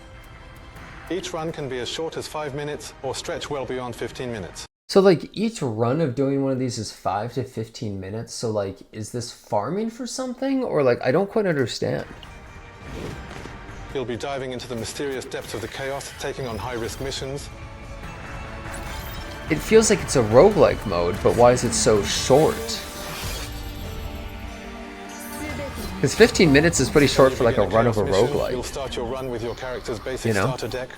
C: Each run can be as short as 5 minutes or stretch well beyond 15 minutes.
A: So like each run of doing one of these is 5 to 15 minutes. So like, is this farming for something, or like I don't quite understand.
C: You'll be diving into the mysterious depths of the chaos, taking on high-risk missions.
A: It feels like it's a roguelike mode, but why is it so short? Because 15 minutes is pretty short for like a run of a roguelike.
C: You'll start your run with your character's basic starter deck.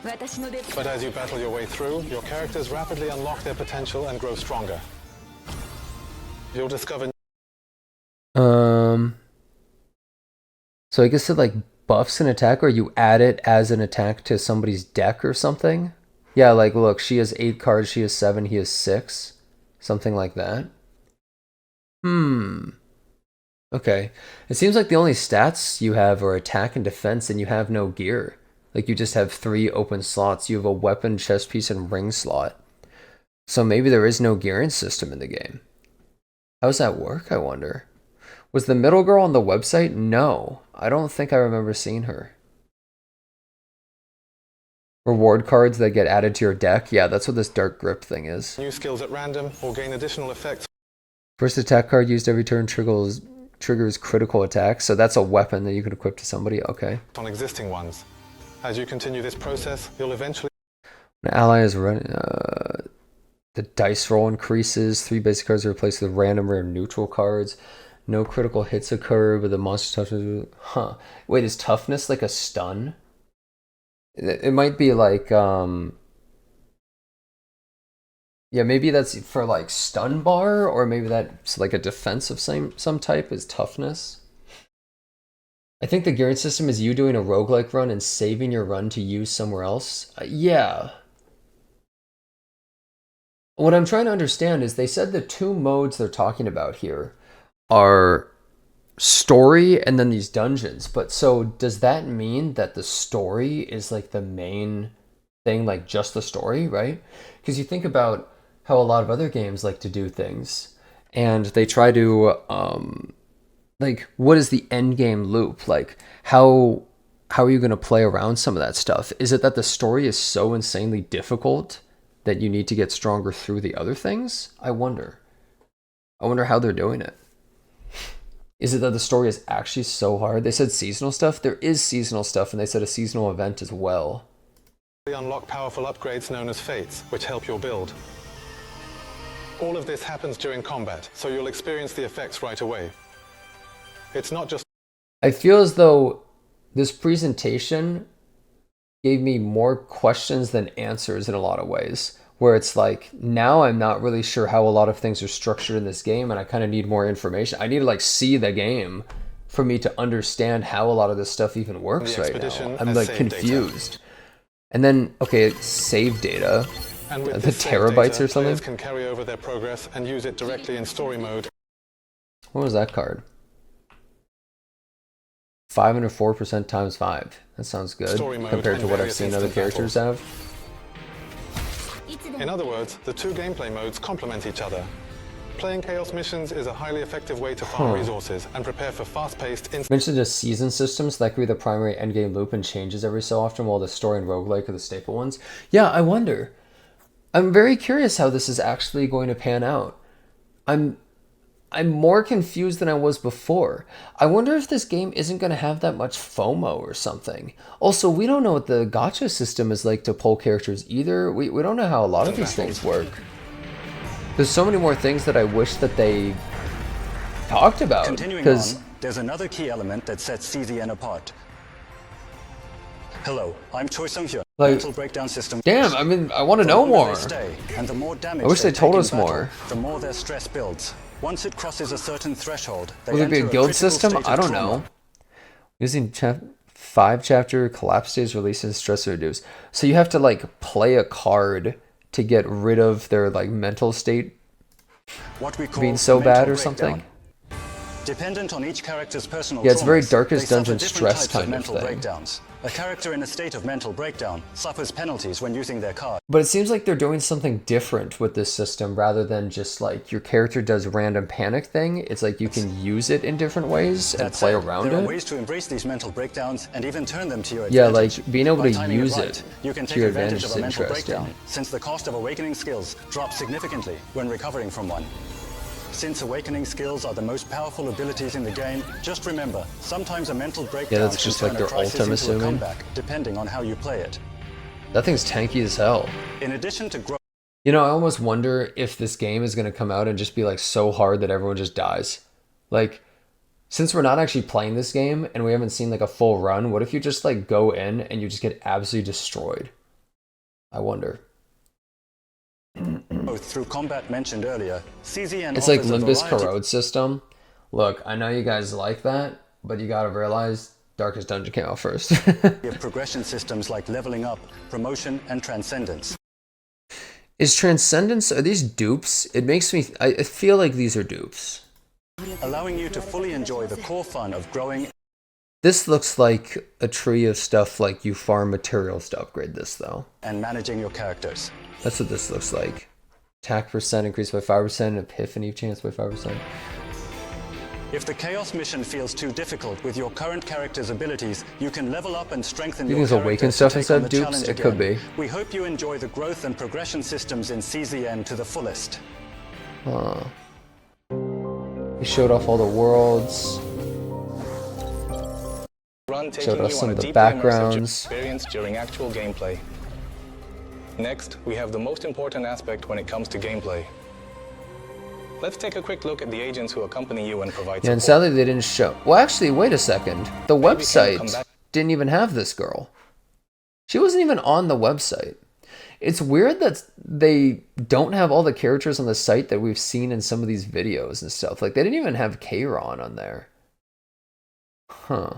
C: But as you battle your way through, your characters rapidly unlock their potential and grow stronger. You'll discover...
A: So I guess it like buffs an attack, or you add it as an attack to somebody's deck or something? Yeah, like look, she has 8 cards, she has 7, he has 6. Something like that. Okay. It seems like the only stats you have are attack and defense, and you have no gear. Like you just have 3 open slots. You have a weapon, chest piece, and ring slot. So maybe there is no gearing system in the game. How does that work, I wonder? Was the middle girl on the website? No. I don't think I remember seeing her. Reward cards that get added to your deck? Yeah, that's what this Dark Grip thing is.
C: New skills at random or gain additional effects.
A: First attack card used every turn triggers critical attacks. So that's a weapon that you could equip to somebody. Okay.
C: On existing ones. As you continue this process, you'll eventually...
A: An ally is running... the dice roll increases. 3 basic cards are replaced with random rare neutral cards. No critical hits occur, but the monster toughness... Huh. Wait, is toughness like a stun? It might be like... Yeah, maybe that's for like stun bar, or maybe that's like a defense of some type is toughness. I think the gearing system is you doing a roguelike run and saving your run to use somewhere else. Yeah. What I'm trying to understand is they said the 2 modes they're talking about here are story and then these dungeons. But so does that mean that the story is like the main thing, like just the story, right? Because you think about how a lot of other games like to do things, and they try to like, what is the end game loop? Like how are you going to play around some of that stuff? Is it that the story is so insanely difficult that you need to get stronger through the other things? I wonder how they're doing it. Is it that the story is actually so hard? They said seasonal stuff. There is seasonal stuff, and they said a seasonal event as well.
C: Unlock powerful upgrades known as fates, which help your build. All of this happens during combat, so you'll experience the effects right away. It's not just...
A: I feel as though this presentation gave me more questions than answers in a lot of ways, where it's like, now I'm not really sure how a lot of things are structured in this game, and I kind of need more information. I need to like see the game for me to understand how a lot of this stuff even works right now. I'm like confused. Data. And then, okay, save data.
C: And with
A: the terabytes
C: data,
A: or something?
C: Players can carry over their progress and use it directly in story mode.
A: What was that card? 504% times 5. That sounds good compared to what I've seen other characters have.
C: In other words, the 2 gameplay modes complement each other. Playing Chaos missions is a highly effective way to farm resources and prepare for fast-paced...
A: Mentioned a season system, so that could be the primary endgame loop and changes every so often, while the story and roguelike are the staple ones. Yeah, I wonder. I'm very curious how this is actually going to pan out. I'm more confused than I was before. I wonder if this game isn't going to have that much FOMO or something. Also, we don't know what the gacha system is like to pull characters either. We don't know how a lot of these things work. There's so many more things that I wish that they talked about.
D: Continuing on, there's another key element that sets CZN apart. Hello, I'm Choi Sung-hyun.
A: Like,
D: mental breakdown system.
A: Damn, I mean, I want to know more.
D: And the more damage
A: I wish they told us
D: battle,
A: more.
D: The more their stress builds. Once it crosses a certain threshold, they
A: will there be a guild system? I don't know. Using 5 chapter collapse days releases stress reduce. So you have to like play a card to get rid of their like mental state being so bad or something.
D: Dependent on each character's personal
A: yeah, it's very
D: traumas,
A: Darkest Dungeon
D: stress
A: kind of thing.
D: Breakdowns. A character in a state of mental breakdown suffers penalties when using their card.
A: But it seems like they're doing something different with this system rather than just like your character does random panic thing. It's like you can use it in different ways and play around it.
D: There are ways to embrace these mental breakdowns and even turn them to your advantage.
A: Yeah, like being able to use it
D: you can
A: to
D: take
A: your
D: advantage
A: advantage
D: of a
A: is
D: mental
A: interesting.
D: breakdown, since the cost of awakening skills drops significantly when recovering from one. Since awakening skills are the most powerful abilities in the game, just remember, sometimes a mental breakdown
A: that's just
D: can
A: like
D: turn
A: their
D: a crisis
A: ult, I'm
D: into a
A: assuming.
D: comeback, depending on how you play it.
A: That thing's tanky as hell.
D: In addition to growth,
A: You know, I almost wonder if this game is going to come out and just be like so hard that everyone just dies. Like, since we're not actually playing this game and we haven't seen like a full run, what if you just like go in and you just get absolutely destroyed? I wonder.
D: through combat mentioned earlier, CZN
A: It's like
D: offers a
A: Limbus
D: variety-
A: Corrode system. Look, I know you guys like that, but you gotta realize Darkest Dungeon came out first.
D: of progression systems like leveling up, promotion, and transcendence.
A: Is Transcendence, are these dupes? It makes me, I feel like these are dupes.
D: Allowing you to fully enjoy the core fun of growing.
A: This looks like a tree of stuff like you farm materials to upgrade this though.
D: And managing your characters.
A: That's what this looks like. Attack percent increased by 5%, epiphany chance by 5%.
D: If the Chaos mission feels too difficult with your current character's abilities, you can level up and strengthen
A: You
D: your
A: think it's Awaken
D: character
A: stuff
D: to take
A: instead
D: on
A: of
D: the
A: dupes?
D: challenge
A: It could
D: again.
A: be.
D: We hope you enjoy the growth and progression systems in CZN to the fullest.
A: Huh. He showed off all the worlds.
E: Run taking
A: Showed us
E: you
A: some
E: on
A: of
E: a
A: the
E: deeply immersive
A: backgrounds.
E: experience during actual gameplay. Next, we have the most important aspect when it comes to gameplay. Let's take a quick look at the agents who accompany you and provide
A: Yeah, and
E: support.
A: sadly they didn't show. Well, actually, wait a second. The
E: Maybe can you come
A: website
E: back?
A: didn't even have this girl. She wasn't even on the website. It's weird that they don't have all the characters on the site that we've seen in some of these videos and stuff. Like, they didn't even have Kayron on there. Huh.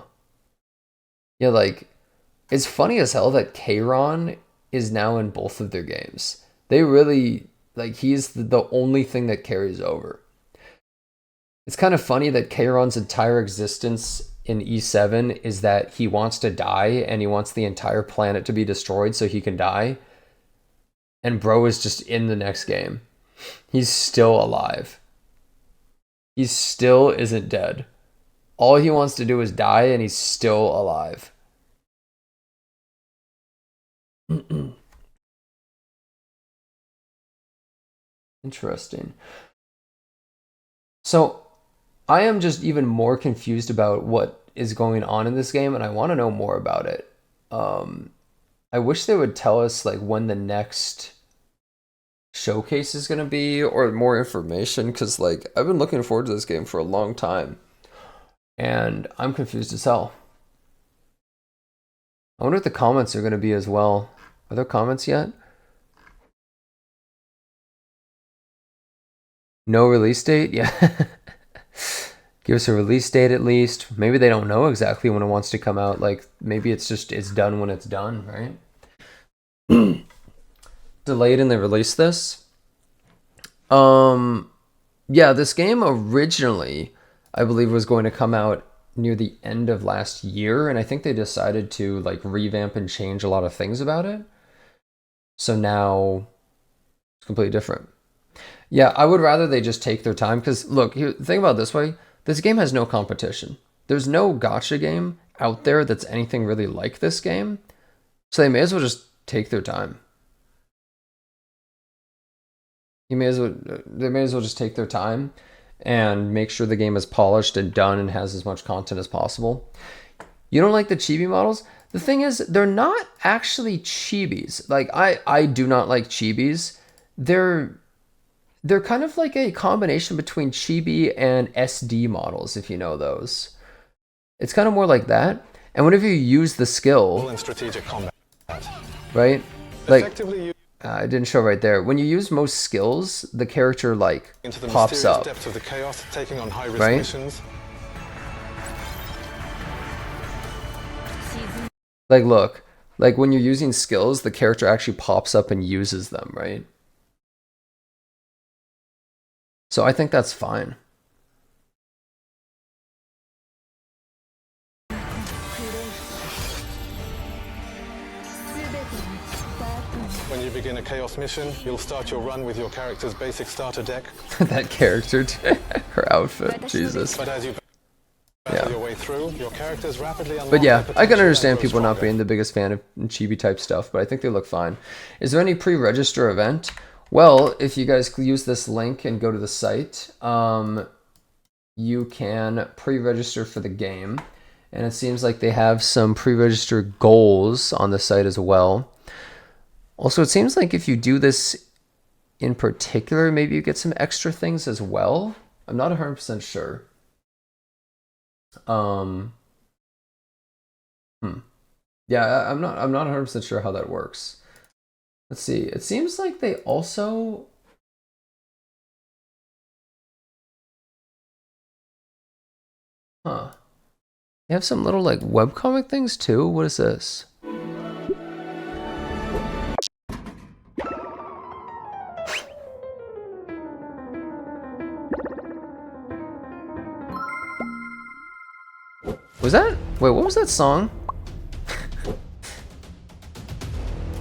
A: Yeah, like, it's funny as hell that Kayron is now in both of their games. They really, like, he's the only thing that carries over. It's kind of funny that Kayron's entire existence in E7 is that he wants to die and he wants the entire planet to be destroyed so he can die. And bro is just in the next game. He's still alive. He still isn't dead. All he wants to do is die and he's still alive. Interesting. So, I am just even more confused about what is going on in this game, and I want to know more about it. I wish they would tell us like when the next showcase is going to be, or more information, because like I've been looking forward to this game for a long time, and I'm confused as hell. I wonder what the comments are going to be as well. Are there comments yet? No release date? Yeah. Give us a release date at least. Maybe they don't know exactly when it wants to come out. Like, maybe it's just, it's done when it's done, right? Delayed and they released this. Yeah, this game originally, I believe, was going to come out near the end of last year, and I think they decided to like revamp and change a lot of things about it. So now it's completely different. Yeah, I would rather they just take their time, because look, here, think about it this way. This game has no competition. There's no gacha game out there that's anything really like this game. So they may as well just take their time. They may as well just take their time and make sure the game is polished and done and has as much content as possible. You don't like the chibi models? The thing is, they're not actually chibis. Like, I do not like chibis. They're kind of like a combination between chibi and SD models, if you know those. It's kind of more like that. And whenever you use the skill,
C: And strategic combat.
A: right? Like,
C: Effectively use
A: it didn't show right there. When you use most skills, the character like
C: into the
A: pops
C: mysterious
A: up.
C: depths of the chaos, taking on high-risk
A: Right?
C: missions.
A: Like, look, like when you're using skills, the character actually pops up and uses them, right? So I think that's fine.
C: When you begin a chaos mission, you'll start your run with your character's basic starter deck.
A: That character, her outfit, Jesus.
C: But as you battle your way through, your characters rapidly unlock
A: But yeah,
C: their
A: I can
C: potential
A: understand
C: and grow
A: people not
C: stronger.
A: being the biggest fan of chibi type stuff, but I think they look fine. Is there any pre-register event? Well, if you guys use this link and go to the site, you can pre-register for the game. And it seems like they have some pre-registered goals on the site as well. Also, it seems like if you do this in particular, maybe you get some extra things as well. I'm not 100% sure. Yeah, I'm not 100% sure how that works. Let's see. It seems like they also... Huh. They have some little, like, webcomic things, too? What is this? Was that... Wait, what was that song?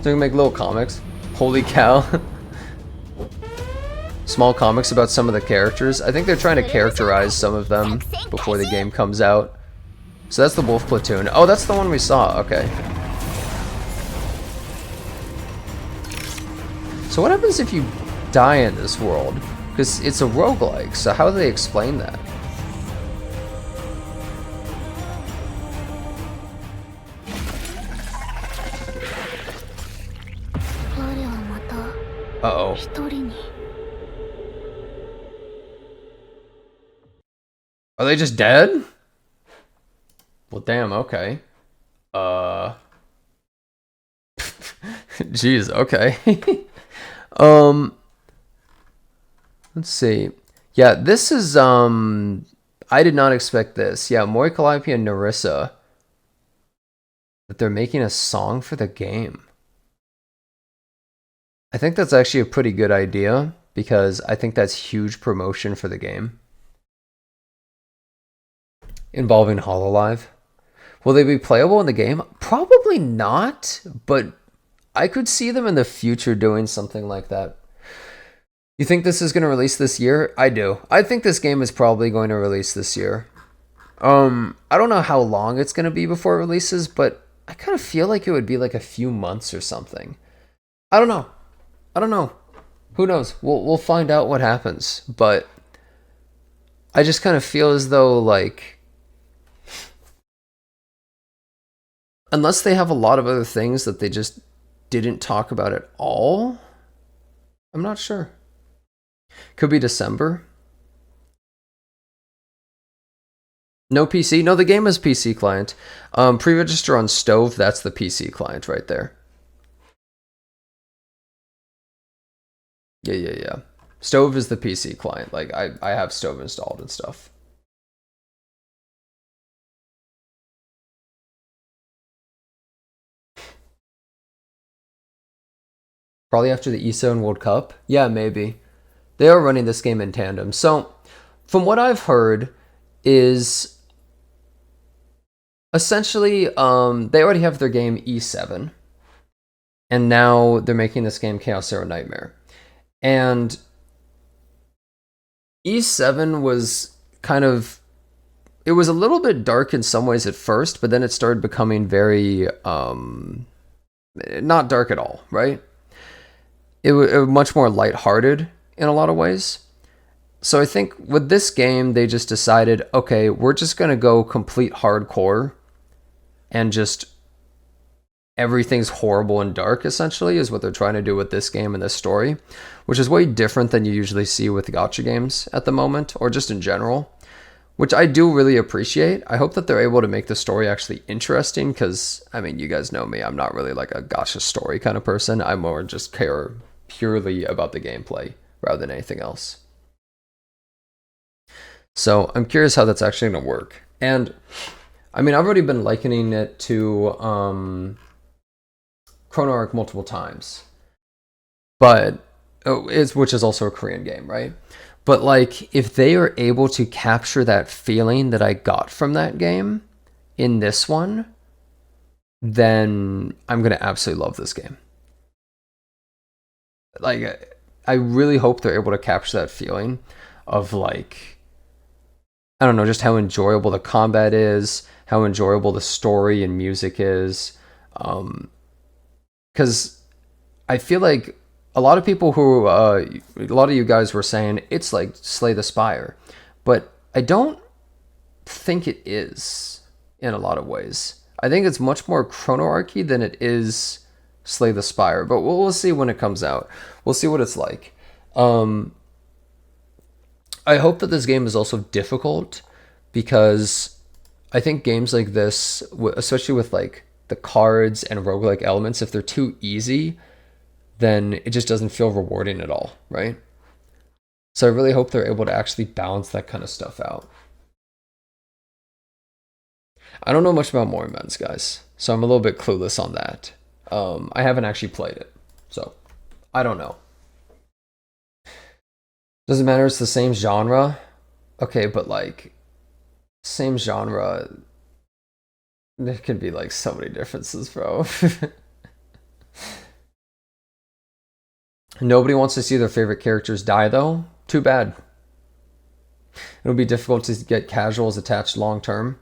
A: So we can make little comics. Holy cow. Small comics about some of the characters. I think they're trying to characterize some of them before the game comes out. So that's the Wolf Platoon. Oh, that's the one we saw. Okay. So what happens if you die in this world? Because it's a roguelike, so how do they explain that? Uh-oh. Are they just dead? Well, damn, okay. Jeez, okay. Let's see. Yeah, this is, I did not expect this. Yeah, Mori Calliope and Narissa. That they're making a song for the game. I think that's actually a pretty good idea, because I think that's huge promotion for the game. Involving Hololive. Will they be playable in the game? Probably not, but I could see them in the future doing something like that. You think this is going to release this year? I do. I think this game is probably going to release this year. I don't know how long it's going to be before it releases, but I kind of feel like it would be like a few months or something. I don't know. Who knows? We'll find out what happens, but I just kind of feel as though, like, unless they have a lot of other things that they just didn't talk about at all, I'm not sure. Could be December. No PC? No, the game is PC client. Pre-register on Stove, that's the PC client right there. Yeah. Stove is the PC client. Like, I have Stove installed and stuff. Probably after the ESO and World Cup? Yeah, maybe. They are running this game in tandem. So, from what I've heard, is essentially, they already have their game E7. And now they're making this game Chaos Zero Nightmare. And E7 was kind of... It was a little bit dark in some ways at first, but then it started becoming very... not dark at all, right? It was much more lighthearted in a lot of ways. So I think with this game, they just decided, okay, we're just going to go complete hardcore and just everything's horrible and dark, essentially, is what they're trying to do with this game and this story, which is way different than you usually see with gacha games at the moment, or just in general, which I do really appreciate. I hope that they're able to make the story actually interesting, because, I mean, you guys know me, I'm not really like a gacha story kind of person. I more just care purely about the gameplay rather than anything else. So I'm curious how that's actually going to work. And I mean, I've already been likening it to Chrono Arc multiple times, but which is also a Korean game, right? But like, if they are able to capture that feeling that I got from that game in this one, then I'm going to absolutely love this game. Like, I really hope they're able to capture that feeling of, like, I don't know, just how enjoyable the combat is, how enjoyable the story and music is. Because I feel like a lot of people who, a lot of you guys were saying it's like Slay the Spire, but I don't think it is in a lot of ways. I think it's much more chronoarchy than it is Slay the Spire, but we'll see when it comes out. We'll see what it's like. I hope that this game is also difficult, because I think games like this, especially with like the cards and roguelike elements, if they're too easy, then it just doesn't feel rewarding at all, right? So I really hope they're able to actually balance that kind of stuff out. I don't know much about Mormons, guys, so I'm a little bit clueless on that. I haven't actually played it, so I don't know. Doesn't matter, it's the same genre. Okay, but like, same genre, there could be like so many differences, bro. Nobody wants to see their favorite characters die, though. Too bad. It'll be difficult to get casuals attached long term.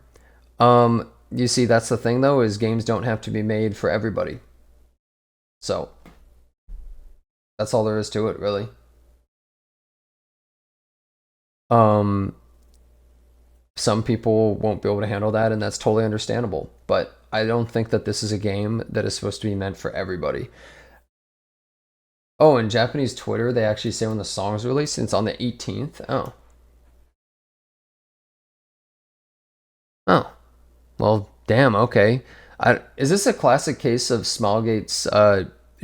A: You see, that's the thing, though, is games don't have to be made for everybody. So, that's all there is to it, really. Some people won't be able to handle that, and that's totally understandable. But I don't think that this is a game that is supposed to be meant for everybody. Oh, in Japanese Twitter, they actually say when the song's released, it's on the 18th. Oh. Oh. Well, damn, okay. Is this a classic case of Smilegate's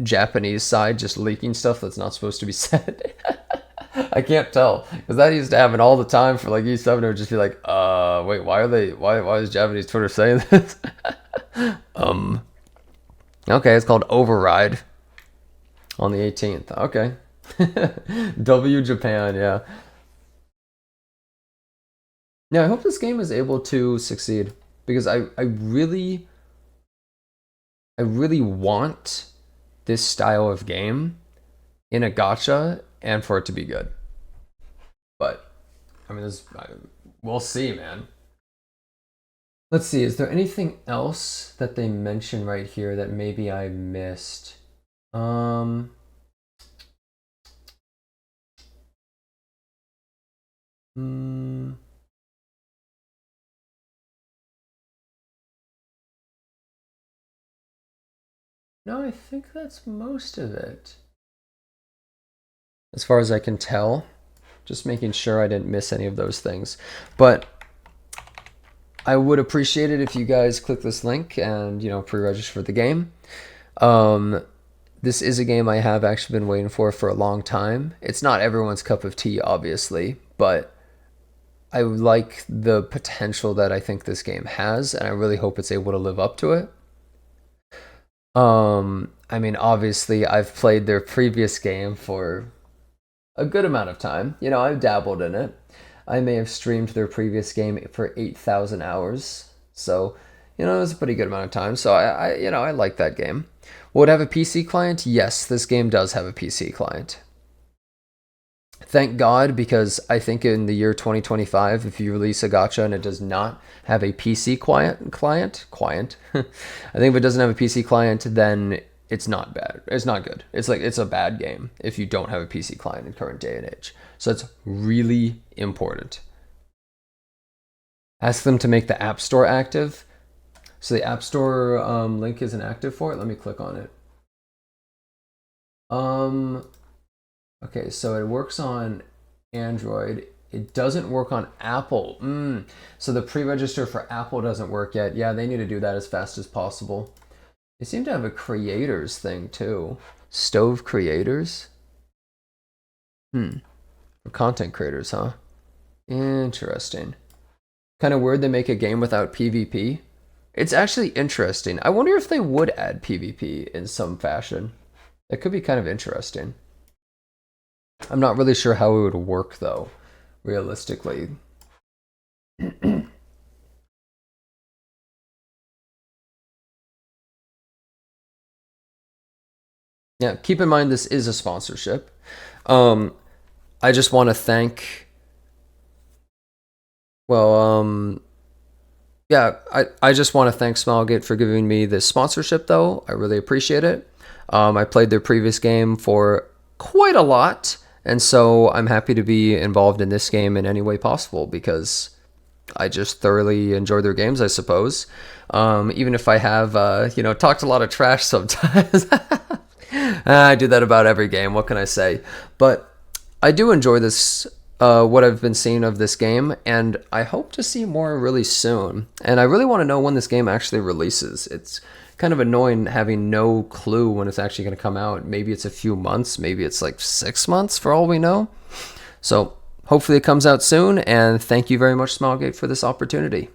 A: Japanese side just leaking stuff that's not supposed to be said? I can't tell, because that used to happen all the time for like E7. It would just be like, wait, why is Japanese Twitter saying this? Okay, it's called Override on the 18th. Okay. W Japan, yeah. Yeah, I hope this game is able to succeed, because I really want this style of game in a gacha and for it to be good. But I mean, we'll see, man. Let's see, is there anything else that they mention right here that maybe I missed? No, I think that's most of it. As far as I can tell, just making sure I didn't miss any of those things. But I would appreciate it if you guys click this link and, pre-register for the game. This is a game I have actually been waiting for a long time. It's not everyone's cup of tea, obviously, but I like the potential that I think this game has, and I really hope it's able to live up to it. I mean, obviously, I've played their previous game for a good amount of time. I've dabbled in it. I may have streamed their previous game for 8,000 hours. So, it was a pretty good amount of time. So I like that game. Will it have a PC client? Yes, this game does have a PC client. Thank God, because I think in the year 2025, if you release a gacha and it does not have a PC client, I think if it doesn't have a PC client, then it's not bad. It's not good. It's a bad game if you don't have a PC client in current day and age. So it's really important. Ask them to make the App Store active. So the App Store link isn't active for it. Let me click on it. Okay, so it works on Android. It doesn't work on Apple. So the pre-register for Apple doesn't work yet. Yeah, they need to do that as fast as possible. They seem to have a creators thing too. Stove creators? For content creators, huh? Interesting. Kind of weird they make a game without PvP. It's actually interesting. I wonder if they would add PvP in some fashion. That could be kind of interesting. I'm not really sure how it would work, though, realistically. Yeah, keep in mind this is a sponsorship. I just want to thank... Well, yeah, I just want to thank Smilegate for giving me this sponsorship, though. I really appreciate it. I played their previous game for quite a lot. And so I'm happy to be involved in this game in any way possible because I just thoroughly enjoy their games, I suppose. Even if I have, talked a lot of trash sometimes. I do that about every game, what can I say? But I do enjoy this, what I've been seeing of this game, and I hope to see more really soon. And I really want to know when this game actually releases. It's kind of annoying having no clue when it's actually going to come out. Maybe it's a few months, maybe it's like 6 months for all we know. So hopefully it comes out soon, and thank you very much, Smilegate, for this opportunity.